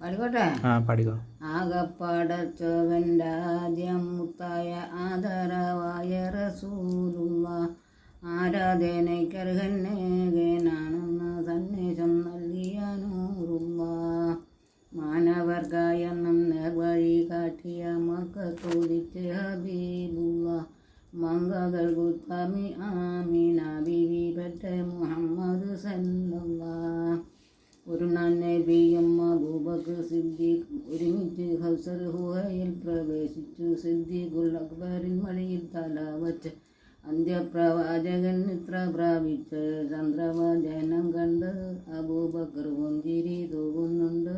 പാടിക്കോട്ടെ. പാടിക്കോ. ആകപ്പടച്ചവൻ്റെ ആദ്യം മുത്തായ ആദരവായ റസൂലുള്ള ആരാധനയ്ക്കർഹന്നേകനാണെന്ന സന്ദേശം നൽകിയ നൂറുള്ള മാനവർക്കായെന്നും നേർവഴി കാട്ടിയ മക്കത്തോദിച്ച് ഹബീബുള്ള മംഗകൾ ഗുത്താമി ആമീന ബീവി പെറ്റ മുഹമ്മദ് സല്ലല്ലാഹ്. ഒരു നബിയും അബൂബക്കർ സിദ്ദീഖും ഒരുമിച്ച് ഹൗസർ ഗുഹയിൽ പ്രവേശിച്ചു. സിദ്ദീഖുൽ അക്ബറിൻ മടിയിൽ തല വച്ച് അന്ത്യപ്രവാചകൻ നിദ്ര പ്രാപിച്ച് ചന്ദ്രവചനം കണ്ട് അബൂബക്കർ പുഞ്ചിരി തൂകുന്നുണ്ട്.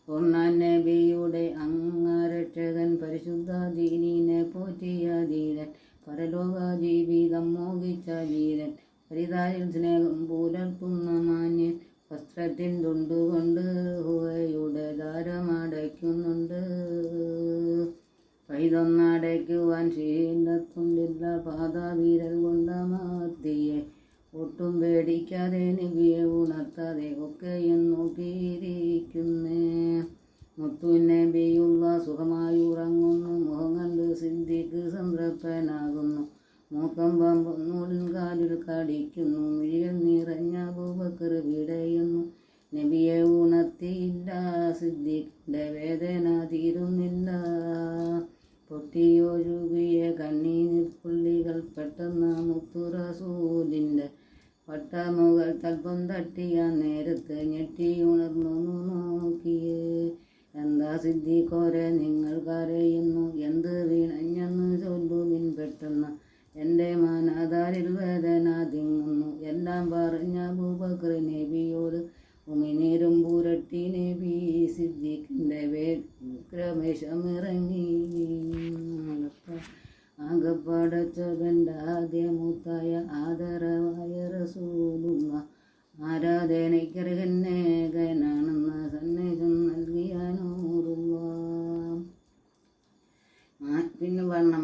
ഒന്നാം നബിയുടെ അംഗരക്ഷകൻ പരിശുദ്ധ ദീനിനെ പോറ്റിയ ധീരൻ പരലോക ജീവിതം മോഹിച്ച വീരൻ പരിതാരിൽ സ്നേഹം പുലർത്തുന്ന മാന്യൻ വസ്ത്രത്തിൻ തുണ്ടുകൊണ്ട് ഹുവയുടെ ധാരമടയ്ക്കുന്നുണ്ട്. പൈതൊന്നടയ്ക്കുവാൻ ക്ഷീണത്തുണ്ടില്ല പാദവീരൽ കൊണ്ടമർത്തിയെ ഒട്ടും പേടിക്കാതെ നബിയെ ഉണർത്താതെ ഒക്കെയും നോക്കിയിരിക്കുന്നേ. മുത്തു നബിയുള്ള സുഖമായി ഉറങ്ങുന്നു. മുഖം കണ്ട് സിദ്ദീഖ് സംതൃപ്തനാകുന്നു. മൂക്കം പാമ്പൊന്നൂടിൻ കാലിൽ കടിക്കുന്നു. മിഴികൾ നിറഞ്ഞ അബൂബക്കർ പിടയുന്നു. നബിയെ ഉണർത്തിയില്ല. സിദ്ദീഖിൻ്റെ വേദന തീരുന്നില്ല. പൊട്ടിയൊഴുകിയ കണ്ണീർപ്പുള്ളികൾ പെട്ടെന്ന് മുത്തു റസൂലിൻ്റെ പട്ടമുകൾ തൽപ്പം തട്ടിയ നേരത്ത് ഞെട്ടിയുണർന്നു നോക്കിയേ. എന്താ സിദ്ദീഖോരെ നിങ്ങൾ കരയുന്നു? എന്ത് വീണഞ്ഞെന്ന് ചൊല്ലുവിൻ പെട്ടെന്ന്. എൻ്റെ മനതാരിൽ വേദന തിങ്ങുന്നു. എല്ലാം പറഞ്ഞ അബൂബക്കർ നബിയോട് ഉമിനീരും പുരട്ടി നബി സിദ്ദീഖിൻ്റെ വിക്രമേശമിറങ്ങി. ആകപ്പടച്ചവൻ്റെ ആദ്യമുത്തായ ആദരവായ റസൂലുള്ള ആരാധനയ്ക്കർഹന്നേകനാണെന്ന സന്ദേശം നൽകിയ നൂറുള്ള. പിന്നെ പറഞ്ഞ